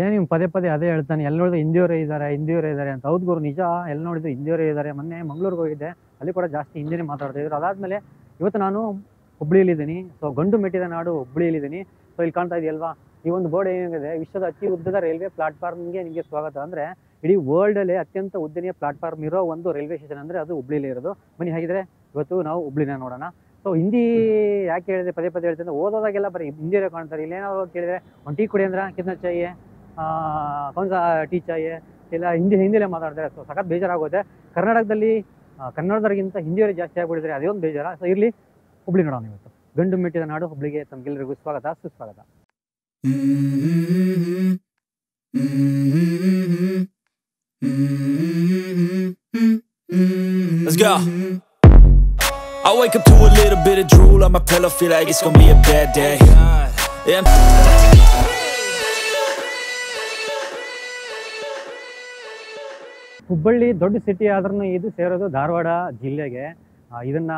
ಏನ್ ನೀವು ಪದೇ ಪದೇ ಅದೇ ಹೇಳ್ತಾನೆ, ಎಲ್ಲಿ ನೋಡಿದ್ರು ಹಿಂದಿಯವರೇ ಇದ್ದಾರೆ ಅಂತ. ಹೌದು ಗುರು, ನಿಜ. ಎಲ್ಲಿ ನೋಡಿದ್ರು ಹಿಂದಿಯವರೇ ಇದ್ದಾರೆ. ಮೊನ್ನೆ ಮಂಗ್ಳೂರ್ಗೆ ಹೋಗಿದ್ದೆ, ಅಲ್ಲಿ ಕೂಡ ಜಾಸ್ತಿ ಹಿಂದಿನೇ ಮಾತಾಡ್ತಾ ಇದ್ರು. ಅದಾದ್ಮೇಲೆ ಇವತ್ತು ನಾನು ಹುಬ್ಳಿಯಲ್ಲಿದ್ದೀನಿ. ಸೊ ಗಂಡು ಮೆಟ್ಟಿದ ನಾಡು ಹುಬ್ಳಿಯಲ್ಲಿದ್ದೀನಿ. ಸೊ ಇಲ್ಲಿ ಕಾಣ್ತಾ ಇದೆಯಲ್ವಾ, ಈ ಒಂದು ಬೋರ್ಡ್ ಏನಿದೆ, ವಿಶ್ವದ ಅತಿ ಉದ್ದದ ರೈಲ್ವೆ ಪ್ಲಾಟ್ಫಾರ್ಮ್ಗೆ ನಿಮಗೆ ಸ್ವಾಗತ. ಅಂದ್ರೆ ಇಡೀ ವರ್ಲ್ಡ್ ಅಲ್ಲಿ ಅತ್ಯಂತ ಉದ್ದನೆಯ ಪ್ಲಾಟ್ಫಾರ್ಮ್ ಇರೋ ಒಂದು ರೈಲ್ವೆ ಸ್ಟೇಷನ್ ಅಂದ್ರೆ ಅದು ಹುಬ್ಳಿಲಿ ಇರೋದು. ಬನ್ನಿ, ಹಾಗಿದ್ರೆ ಇವತ್ತು ನಾವು ಹುಬ್ಳಿನ ನೋಡೋಣ. ಸೊ ಹಿಂದಿ ಯಾಕೆ ಹೇಳಿದೆ ಪದೇ ಪದೇ ಹೇಳ್ತೀನಿ ಅಂದ್ರೆ, ಓದೋದಾಗೆಲ್ಲ ಬರೀ ಹಿಂದಿಯಲ್ಲೇ ಕಾಣ್ತಾರೆ. ಇಲ್ಲೇನಾದ್ರು ಕೇಳಿದ್ರೆ ಒಂದು ಟೀ ಕುಡಿ ಅಂದ್ರೆ ಕಿತ್ನ ಚಾಯೆ, ಕೌನ್ ಸಾ ಟೀ ಚಾಯೆ, ಇಲ್ಲ ಹಿಂದಿಲೇ ಮಾತಾಡ್ತಾರೆ. ಸೊ ಸಖತ್ ಬೇಜಾರಾಗುತ್ತೆ. ಕರ್ನಾಟಕದಲ್ಲಿ ಕನ್ನಡದವ್ರಿಗಿಂತ ಹಿಂದಿಯವರೇ ಜಾಸ್ತಿ ಆಗ್ಬಿಟ್ಟಿದ್ರೆ ಅದೇ ಒಂದು ಬೇಜಾರ. ಸೊ ಇರ್ಲಿ, ಹುಬ್ಳಿ ನೋಡೋಣ ಇವತ್ತು. ಗಂಡು ಮೆಟ್ಟಿದ ನಾಡು ಹುಬ್ಳಿಗೆ ತಮ್ಗೆಲ್ಲರಿಗೂ ಸ್ವಾಗತ, ಸುಸ್ವಾಗತ. Let's go. I wake up to a little bit of drool on my pillow, feel like it's gonna be a bad day. Yeah. Hubballi ದೊಡ್ಡ ಸಿಟಿ ಆದ್ರೂ ಇದು ಸೇರೋದು ಧಾರವಾಡ ಜಿಲ್ಲೆಗೆ. ಇದನ್ನ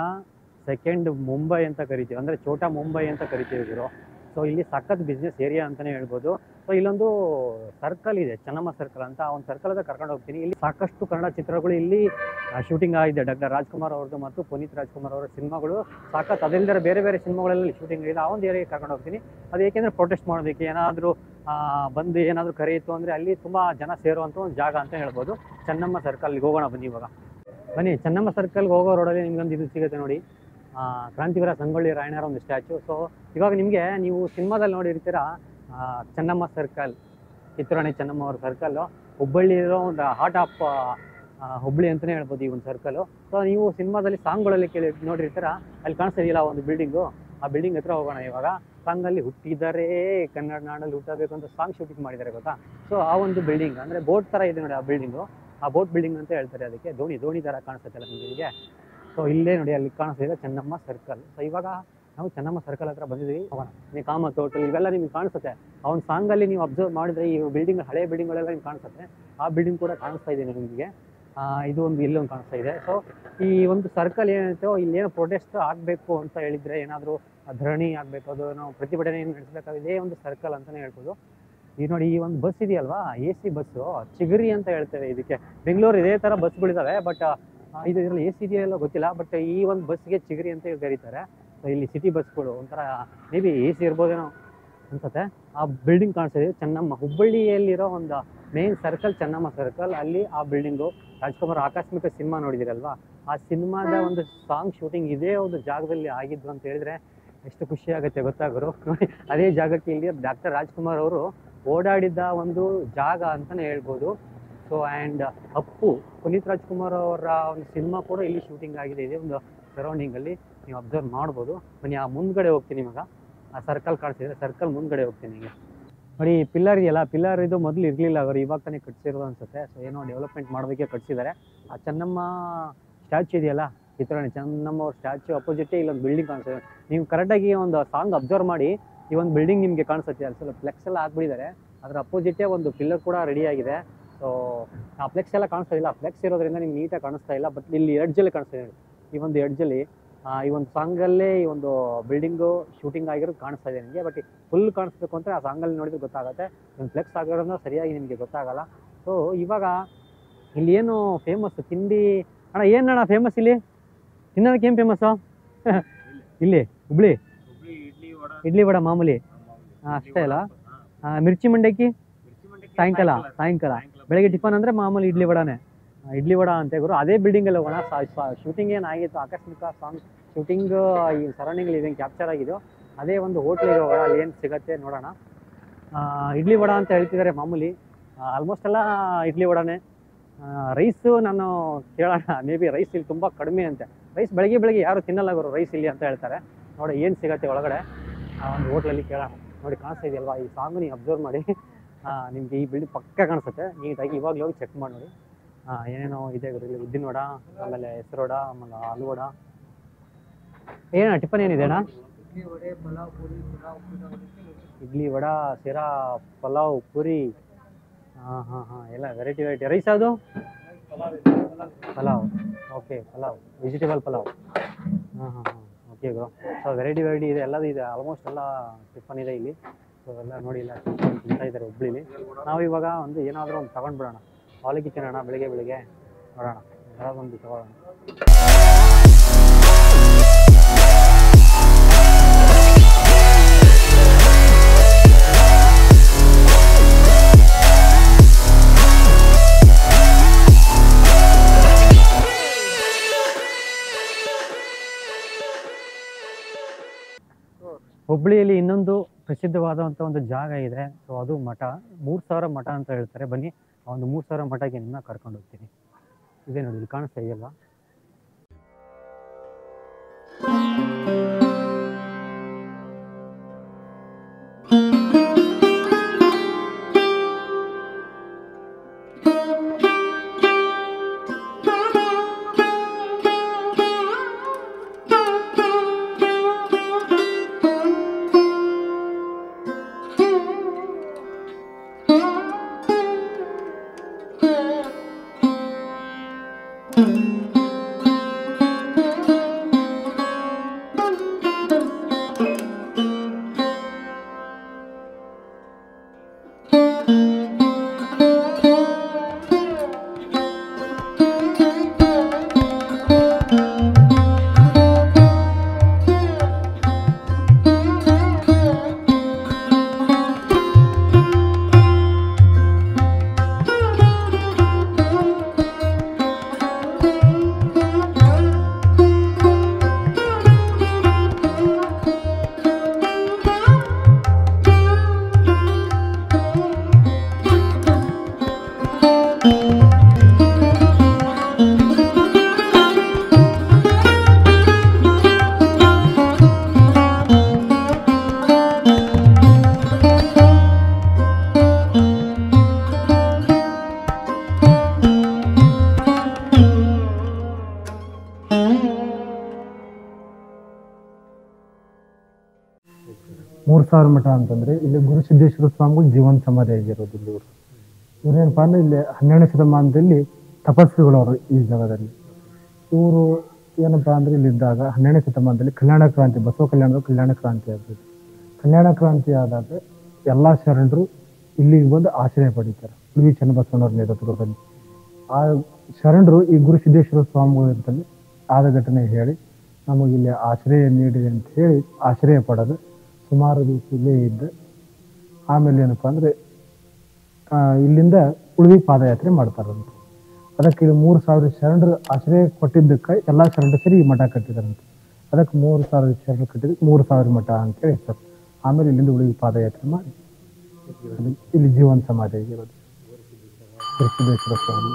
ಸೆಕೆಂಡ್ ಮುಂಬೈ ಅಂತ ಕರಿತೀವಿ, ಅಂದ್ರೆ ಛೋಟಾ ಮುಂಬೈ ಅಂತ ಕರಿತೀವಿ ಗುರು. ಸೊ ಇಲ್ಲಿ ಸಖತ್ ಬಿಸ್ನೆಸ್ ಏರಿಯಾ ಅಂತಾನೆ ಹೇಳ್ಬೋದು. ಸೊ ಇಲ್ಲೊಂದು ಸರ್ಕಲ್ ಇದೆ, ಚೆನ್ನಮ್ಮ ಸರ್ಕಲ್ ಅಂತ. ಆ ಒಂದು ಸರ್ಕಲ್ ಹತ್ರ ಕರ್ಕೊಂಡು ಹೋಗ್ತೀನಿ. ಇಲ್ಲಿ ಸಾಕಷ್ಟು ಕನ್ನಡ ಚಿತ್ರಗಳು ಇಲ್ಲಿ ಶೂಟಿಂಗ್ ಆಗಿದೆ. ಡಾಕ್ಟರ್ ರಾಜ್ಕುಮಾರ್ ಅವ್ರದ್ದು ಮತ್ತು ಪುನೀತ್ ರಾಜ್ಕುಮಾರ್ ಅವರ ಸಿನಿಮಾಗಳು ಸಾಕತ್. ಅದರಿಂದ ಬೇರೆ ಬೇರೆ ಸಿನಿಮಾಗಳಲ್ಲಿ ಶೂಟಿಂಗ್ ಆಗಿದೆ. ಆ ಒಂದು ಏರಿಯಾಗೆ ಕರ್ಕೊಂಡು ಹೋಗ್ತೀನಿ. ಅದು ಏಕೆಂದ್ರೆ ಪ್ರೊಟೆಸ್ಟ್ ಮಾಡೋದಕ್ಕೆ, ಏನಾದರೂ ಬಂದು ಏನಾದರೂ ಕರೆಯಿತು ಅಂದರೆ ಅಲ್ಲಿ ತುಂಬ ಜನ ಸೇರುವಂಥ ಒಂದು ಜಾಗ ಅಂತ ಹೇಳ್ಬೋದು. ಚೆನ್ನಮ್ಮ ಸರ್ಕಲ್ಗೆ ಹೋಗೋಣ ಬನ್ನಿ. ಇವಾಗ ಬನ್ನಿ, ಚೆನ್ನಮ್ಮ ಸರ್ಕಲ್ಗೆ ಹೋಗೋ ರೋಡಲ್ಲಿ ನಿಮ್ಗೊಂದು ಇದು ಸಿಗುತ್ತೆ ನೋಡಿ, ಕ್ರಾಂತಿವೀರ ಸಂಗೊಳ್ಳಿ ರಾಯಣ್ಣರ ಒಂದು ಸ್ಟ್ಯಾಚು. ಸೊ ಇವಾಗ ನಿಮಗೆ, ನೀವು ಸಿನಿಮಾದಲ್ಲಿ ನೋಡಿರ್ತೀರ ಚೆನ್ನಮ್ಮ ಸರ್ಕಲ್, ಕಿತ್ತೂರಾಣಿ ಚೆನ್ನಮ್ಮ ಅವ್ರ ಸರ್ಕಲ್ಲು ಹುಬ್ಬಳ್ಳಿ ಇರೋ ಒಂದು ಹಾರ್ಟ್ ಆಫ್ ಹುಬ್ಬಳ್ಳಿ ಅಂತಲೇ ಹೇಳ್ಬೋದು ಈ ಒಂದು ಸರ್ಕಲ್ಲು. ಸೊ ನೀವು ಸಿನಿಮಾದಲ್ಲಿ ಸಾಂಗ್ಗಳಲ್ಲಿ ನೋಡಿರ್ತೀರ, ಅಲ್ಲಿ ಕಾಣಿಸ್ತಿದೆಯಲ್ಲ ಒಂದು ಬಿಲ್ಡಿಂಗು, ಆ ಬಿಲ್ಡಿಂಗ್ ಹತ್ರ ಹೋಗೋಣ ಇವಾಗ. ಸಾಂಗಲ್ಲಿ ಹುಟ್ಟಿದರೆ ಕನ್ನಡ ನಾಡಲ್ಲಿ ಹುಟ್ಟಬೇಕು ಅಂತ ಸಾಂಗ್ ಶೂಟಿಂಗ್ ಮಾಡಿದ್ದಾರೆ ಗೊತ್ತಾ. ಸೊ ಆ ಒಂದು ಬಿಲ್ಡಿಂಗ್ ಅಂದರೆ ಬೋಟ್ ಥರ ಇದೆ ನೋಡಿ ಆ ಬಿಲ್ಡಿಂಗು. ಆ ಬೋಟ್ ಬಿಲ್ಡಿಂಗ್ ಅಂತ ಹೇಳ್ತಾರೆ ಅದಕ್ಕೆ. ದೋಣಿ ಥರ ಕಾಣಿಸುತ್ತಲ್ಲ ನಿಮಗೆ. ಸೊ ಇಲ್ಲೇ ನೋಡಿ, ಅಲ್ಲಿ ಕಾಣಿಸ್ತಿದೆ ಚೆನ್ನಮ್ಮ ಸರ್ಕಲ್. ಸೊ ಇವಾಗ ನಾವು ಚೆನ್ನಮ್ಮ ಸರ್ಕಲ್ ಹತ್ರ ಬಂದಿದ್ದೀವಿ. ಹೋಗೋಣ. ನೀವು ಕಾಮತ್ ಹೋಟೆಲ್ ಇವೆಲ್ಲ ನಿಮ್ಗೆ ಕಾಣಿಸುತ್ತೆ. ಆ ಒಂದು ಸಾಂಗಲ್ಲಿ ನೀವು ಅಬ್ಸರ್ವ್ ಮಾಡಿದ್ರೆ ಈ ಬಿಲ್ಡಿಂಗ್, ಹಳೆ ಬಿಲ್ಡಿಂಗ್ಗಳೆಲ್ಲ ನಿಮ್ಗೆ ಕಾಣಿಸುತ್ತೆ. ಆ ಬಿಲ್ಡಿಂಗ್ ಕೂಡ ಕಾಣಿಸ್ತಾ ಇದೆ ನಿಮಗೆ. ಇದು ಒಂದು ಇಲ್ಲೊಂದು ಕಾಣಿಸ್ತಾ ಇದೆ. ಸೊ ಈ ಒಂದು ಸರ್ಕಲ್ ಏನಿತ್ತು, ಇಲ್ಲೇನೋ ಪ್ರೊಟೆಸ್ಟ್ ಆಗಬೇಕು ಅಂತ ಹೇಳಿದರೆ, ಏನಾದರೂ ಧರಣಿ ಆಗಬೇಕು, ಅದು ನಾವು ಪ್ರತಿಭಟನೆ ನಡೆಸಬೇಕಾಗಿದೆ, ಇದೇ ಒಂದು ಸರ್ಕಲ್ ಅಂತಲೇ ಹೇಳ್ಬೋದು. ಈ ನೋಡಿ, ಈ ಒಂದು ಬಸ್ ಇದೆಯಲ್ವಾ, AC ಬಸ್ಸು, ಚಿಗರಿ ಅಂತ ಹೇಳ್ತೇವೆ ಇದಕ್ಕೆ. ಬೆಂಗಳೂರು ಇದೇ ಥರ ಬಸ್ಗಳಿದ್ದಾವೆ, ಬಟ್ ಇದು ಇದರಲ್ಲಿ AC ಇದೆಯಲ್ಲ ಗೊತ್ತಿಲ್ಲ. ಬಟ್ ಈ ಒಂದು ಬಸ್ಗೆ ಚಿಗರಿ ಅಂತ ಕರೀತಾರೆ. ಸೊ ಇಲ್ಲಿ ಸಿಟಿ ಬಸ್ಗಳು ಒಂಥರ ಮೇ ಬಿ AC ಇರ್ಬೋದೇನೋ ಅನ್ಸುತ್ತೆ. ಆ ಬಿಲ್ಡಿಂಗ್ ಕಾಣಿಸ್ತಿದೆ ಚೆನ್ನಮ್ಮ, ಹುಬ್ಬಳ್ಳಿಯಲ್ಲಿರೋ ಒಂದು ಮೇನ್ ಸರ್ಕಲ್ ಚೆನ್ನಮ್ಮ ಸರ್ಕಲ್. ಅಲ್ಲಿ ಆ ಬಿಲ್ಡಿಂಗು ರಾಜ್ಕುಮಾರ್ ಆಕಸ್ಮಿಕ ಸಿನಿಮಾ ನೋಡಿದಿರಲ್ವಾ, ಆ ಸಿನಿಮಾದ ಒಂದು ಸಾಂಗ್ ಶೂಟಿಂಗ್ ಇದೇ ಒಂದು ಜಾಗದಲ್ಲಿ ಆಗಿದ್ದು ಅಂತ ಹೇಳಿದ್ರೆ ಎಷ್ಟು ಖುಷಿ ಆಗುತ್ತೆ ಗೊತ್ತಾಗೋರು. ನೋಡಿ, ಅದೇ ಜಾಗಕ್ಕೆ ಇಲ್ಲಿ ಡಾಕ್ಟರ್ ರಾಜ್ಕುಮಾರ್ ಅವರು ಓಡಾಡಿದ್ದ ಒಂದು ಜಾಗ ಅಂತಲೇ ಹೇಳ್ಬೋದು. ಸೊ ಆ್ಯಂಡ್ ಅಪ್ಪು, ಪುನೀತ್ ರಾಜ್ಕುಮಾರ್ ಅವರ ಒಂದು ಸಿನಿಮಾ ಕೂಡ ಇಲ್ಲಿ ಶೂಟಿಂಗ್ ಆಗಿದೆ. ಇದೇ ಒಂದು ಸರೌಂಡಿಂಗಲ್ಲಿ ನೀವು ಅಬ್ಸರ್ವ್ ಮಾಡ್ಬೋದು. ಬನ್ನಿ, ಆ ಮುಂದ್ಗಡೆ ಹೋಗ್ತೀನಿ ಇವಾಗ. ಆ ಸರ್ಕಲ್ ಕಾಣಿಸ್ತಿದ್ರೆ ಸರ್ಕಲ್ ಮುಂದ್ಗಡೆ ಹೋಗ್ತೀನಿ ಈಗ. ನೋಡಿ, ಪಿಲ್ಲರ್ ಇದೆಯಲ್ಲ, ಪಿಲ್ಲರ್ ಇದು ಮೊದಲು ಇರಲಿಲ್ಲ, ಅವರು ಇವಾಗ ತಾನೇ ಕಟ್ಸಿರೋದು ಅನ್ಸುತ್ತೆ. ಸೊ ಏನೋ ಡೆವಲಪ್ಮೆಂಟ್ ಮಾಡೋದಕ್ಕೆ ಕಟ್ಸಿದ್ದಾರೆ. ಆ ಚೆನ್ನಮ್ಮ ಸ್ಟ್ಯಾಚು ಇದೆಯಲ್ಲ, ಕಿತ್ತೂರಾಣಿ ಚೆನ್ನಮ್ಮ ಅವ್ರ ಸ್ಟ್ಯಾಚು ಅಪೋಸಿಟೇ ಇಲ್ಲೊಂದು ಬಿಲ್ಡಿಂಗ್ ಕಾಣಿಸ್ತದೆ. ನೀವು ಕರೆಕ್ಟಾಗಿ ಒಂದು ಸಾಂಗ್ ಅಬ್ಸರ್ವ್ ಮಾಡಿ, ಈ ಒಂದು ಬಿಲ್ಡಿಂಗ್ ನಿಮಗೆ ಕಾಣಿಸುತ್ತೆ. ಅಲ್ಲಿ ಸ್ವಲ್ಪ ಫ್ಲೆಕ್ಸ್ ಎಲ್ಲ ಹಾಕ್ಬಿಟ್ಟಿದ್ದಾರೆ. ಅದರ ಅಪೋಸಿಟೇ ಒಂದು ಪಿಲ್ಲರ್ ಕೂಡ ರೆಡಿ ಆಗಿದೆ. ಸೊ ಆ ಫ್ಲೆಕ್ಸ್ ಎಲ್ಲ ಕಾಣಿಸ್ತಾ ಇಲ್ಲ. ಫ್ಲೆಕ್ಸ್ ಇರೋದ್ರಿಂದ ನಿಮ್ಗೆ ನೀಟಾಗಿ ಕಾಣಿಸ್ತಾ ಇಲ್ಲ. ಬಟ್ ಇಲ್ಲಿ ಎಡ್ಜಲ್ಲಿ ಕಾಣಿಸ್ತಾ ಇದೆ. ಈ ಒಂದು ಎಡ್ಜಲ್ಲಿ ಈ ಒಂದು ಸಾಂಗಲ್ಲೇ ಈ ಒಂದು ಬಿಲ್ಡಿಂಗು ಶೂಟಿಂಗ್ ಆಗಿರೋದು ಕಾಣಿಸ್ತಾ ಇದೆ ನಿಮಗೆ. ಬಟ್ ಫುಲ್ ಕಾಣಿಸ್ಬೇಕು ಅಂದರೆ ಆ ಸಾಂಗಲ್ಲಿ ನೋಡಿದ್ರೆ ಗೊತ್ತಾಗುತ್ತೆ. ಒಂದು ಫ್ಲೆಕ್ಸ್ ಆಗಿರೋದ್ರಿಂದ ಸರಿಯಾಗಿ ನಿಮಗೆ ಗೊತ್ತಾಗಲ್ಲ. ಸೊ ಇವಾಗ ಇಲ್ಲಿ ಏನು ಫೇಮಸ್ ತಿಂಡಿ ಅಣ್ಣ, ಏನಣ್ಣ ಫೇಮಸ್ ಇಲ್ಲಿ ತಿನ್ನೋದಕ್ಕೆ? ಏನು ಫೇಮಸ್ಸು ಇಲ್ಲಿ ಹುಬ್ಳಿ? ಇಡ್ಲಿ ವಡ ಮಾಮೂಲಿ ಅಷ್ಟೇ ಅಲ್ಲ. ಮಿರ್ಚಿ ಮಂಡಕ್ಕಿ ಸಾಯಂಕಾಲ. ಬೆಳಗ್ಗೆ ಟಿಫನ್ ಅಂದರೆ ಮಾಮೂಲಿ ಇಡ್ಲಿ ವಡಾನೇ. ಇಡ್ಲಿ ವಡ ಅಂತ ಗುರು. ಅದೇ ಬಿಲ್ಡಿಂಗಲ್ಲಿ ಹೋಗೋಣ. ಶೂಟಿಂಗ್ ಏನಾಗಿತ್ತು, ಆಕಸ್ಮಿಕ ಸಾಂಗ್ ಶೂಟಿಂಗ್ ಈ ಸರೌಂಡಿಂಗಲ್ಲಿ ಇದೇನು ಕ್ಯಾಪ್ಚರ್ ಆಗಿದೆಯೋ ಅದೇ ಒಂದು ಹೋಟ್ಲಿಗೆ ಹೋಗೋಣ. ಅಲ್ಲಿ ಏನು ಸಿಗುತ್ತೆ ನೋಡೋಣ. ಇಡ್ಲಿ ವಡ ಅಂತ ಹೇಳ್ತಿದ್ದಾರೆ ಮಾಮೂಲಿ. ಆಲ್ಮೋಸ್ಟ್ ಎಲ್ಲ ಇಡ್ಲಿ ವಡಾನೇ. ರೈಸು ನಾನು ಕೇಳೋಣ, ಮೇ ಬಿ ರೈಸ್ ಇಲ್ಲಿ ತುಂಬ ಕಡಿಮೆ ಅಂತೆ. ರೈಸ್ ಬೆಳಗ್ಗೆ ಯಾರು ತಿನ್ನಲ್ಲ ಗುರು ರೈಸ್ ಇಲ್ಲಿ ಅಂತ ಹೇಳ್ತಾರೆ. ನೋಡಿ ಏನು ಸಿಗುತ್ತೆ ಒಳಗಡೆ ಒಂದು ಹೋಟ್ಲಲ್ಲಿ ಕೇಳೋಣ. ನೋಡಿ, ಕಾಣಿಸ್ತಾ ಇದೆಯಲ್ವಾ ಈ ಸಾಂಗು, ನೀವು ಅಬ್ಸರ್ವ್ ಮಾಡಿ. ನಿಮಗೆ ಈ ಬಿಲ್ಡಿಂಗ್ ಪಕ್ಕ ಕಾಣಿಸುತ್ತೆ. ನೀಟಾಗಿ ಇವಾಗಲೂ ಹೋಗಿ ಚೆಕ್ ಮಾಡಿ ನೋಡಿ. ಏನೇನೋ ಇದೆ ಗುರು ಇಲ್ಲಿ. ಉದ್ದಿನ ವಡ, ಆಮೇಲೆ ಹೆಸರು ವಡ, ಆಮೇಲೆ ಆಲೂ ವಡ. ಏನಣ್ಣ ಟಿಫನ್ ಏನಿದೆ ಅಣ್ಣ? ಇಡ್ಲಿ ವಡ, ಶಿರಾ, ಪಲಾವ್, ಪೂರಿ. ಹಾಂ ಎಲ್ಲ ವೆರೈಟಿ. ರೈಸ್ ಯಾವುದು? ಪಲಾವ್. Okay, pulao, vegetable pulao. ಹಾಂ ಓಕೆ ಬ್ರೋ. ಸೊ ವೆರೈಟಿ ಇದೆ, ಎಲ್ಲದೂ ಇದೆ. ಆಲ್ಮೋಸ್ಟ್ ಎಲ್ಲ ಟಿಫನ್ ಇದೆ ಇಲ್ಲಿ. ಸೊ ಎಲ್ಲ ನೋಡಿ ಇಲ್ಲ ತಿಂತಾ ಇದ್ದಾರೆ ಹುಬ್ಳಿಲಿ. ನಾವು ಇವಾಗ ಒಂದು ಏನಾದರೂ ಒಂದು ತಗೊಂಡ್ಬಿಡೋಣ, ಅವಲಕ್ಕಿ ತಿನ್ನೋಣ ಬೆಳಿಗ್ಗೆ ಬೆಳಿಗ್ಗೆ, ನೋಡೋಣ ಯಾವ್ದೊಂದು ತಗೊಳ್ಳೋಣ. ಹುಬ್ಳಿಯಲ್ಲಿ ಇನ್ನೊಂದು ಪ್ರಸಿದ್ಧವಾದಂಥ ಒಂದು ಜಾಗ ಇದೆ. ಸೊ ಅದು ಮಠ, 3000 ಮಠ ಅಂತ ಹೇಳ್ತಾರೆ. ಬನ್ನಿ ಆ ಒಂದು 3000 ಮಠಕ್ಕೆ ನಿಮ್ಮನ್ನ ಕರ್ಕೊಂಡು ಹೋಗ್ತೀನಿ. ಇದೇ ನೋಡಿ, ಇಲ್ಲಿ ಕಾಣಿಸ್ತಾ ಇದೆಯಲ್ವಾ? ಸಾವಿರ ಮಠ ಅಂತಂದ್ರೆ ಇಲ್ಲಿ ಗುರುಸಿದ್ದೇಶ್ವರ ಸ್ವಾಮಿಗಳು ಜೀವನ ಸಮಾಧಿ ಆಗಿರೋದು. ಇಲ್ಲಿ ಇವ್ರೇನಪ್ಪ ಅಂದ್ರೆ ಇಲ್ಲಿ 12ನೇ ಶತಮಾನದಲ್ಲಿ ತಪಸ್ವಿಗಳವರು ಈ ಜಾಗದಲ್ಲಿ. ಇವರು ಏನಪ್ಪಾ ಅಂದ್ರೆ ಇಲ್ಲಿದ್ದಾಗ 12ನೇ ಶತಮಾನದಲ್ಲಿ ಕಲ್ಯಾಣ ಕ್ರಾಂತಿ, ಬಸವ ಕಲ್ಯಾಣದ ಕಲ್ಯಾಣ ಕ್ರಾಂತಿ ಆಗ್ತದೆ. ಕಲ್ಯಾಣ ಕ್ರಾಂತಿ ಆದಾಗ ಎಲ್ಲಾ ಶರಣರು ಇಲ್ಲಿಗೆ ಬಂದು ಆಶ್ರಯ ಪಡಿತಾರೆ ಉಡುಪಿ ಚನ್ನಬಸವಣ್ಣವ್ರ ನೇತೃತ್ವದಲ್ಲಿ. ಆ ಶರಣರು ಈ ಗುರುಸಿದ್ದೇಶ್ವರ ಸ್ವಾಮಿಗಳಿಂದಲೇ ಆದ ಘಟನೆ ಹೇಳಿ ನಮಗಿಲ್ಲಿ ಆಶ್ರಯ ನೀಡಿದೆ ಅಂತ ಹೇಳಿ ಆಶ್ರಯ ಪಡೆದು ಸುಮಾರು ದಿವಸ ಇಲ್ಲೇ ಇದ್ದು ಆಮೇಲೆ ಏನಪ್ಪಾ ಅಂದ್ರೆ ಇಲ್ಲಿಂದ ಉಳುವಿ ಪಾದಯಾತ್ರೆ ಮಾಡ್ತಾರಂತೆ. ಅದಕ್ಕೆ ಇದು 3000 ಶರಣರು ಆಶ್ರಯ ಕೊಟ್ಟಿದ್ದಕ್ಕೆ ಎಲ್ಲಾ ಶರಣರು ಸೇರಿ ಈ ಮಠ ಕಟ್ಟಿದಾರಂತೆ. ಅದಕ್ಕೆ 3000 ಶರಣರು ಕಟ್ಟಿದ್ದಕ್ಕೆ 3000 ಮಠ ಅಂತೇಳಿ ಹೆಸರು. ಆಮೇಲೆ ಇಲ್ಲಿಂದ ಉಳುವಿ ಪಾದಯಾತ್ರೆ ಮಾಡಿ ಇಲ್ಲಿ ಜೀವನ ಸಮಾಧಿ ಆಗಿರೋದು ಗುರುಸಿದ್ದೇಶ್ವರ ಸ್ವಾಮಿ.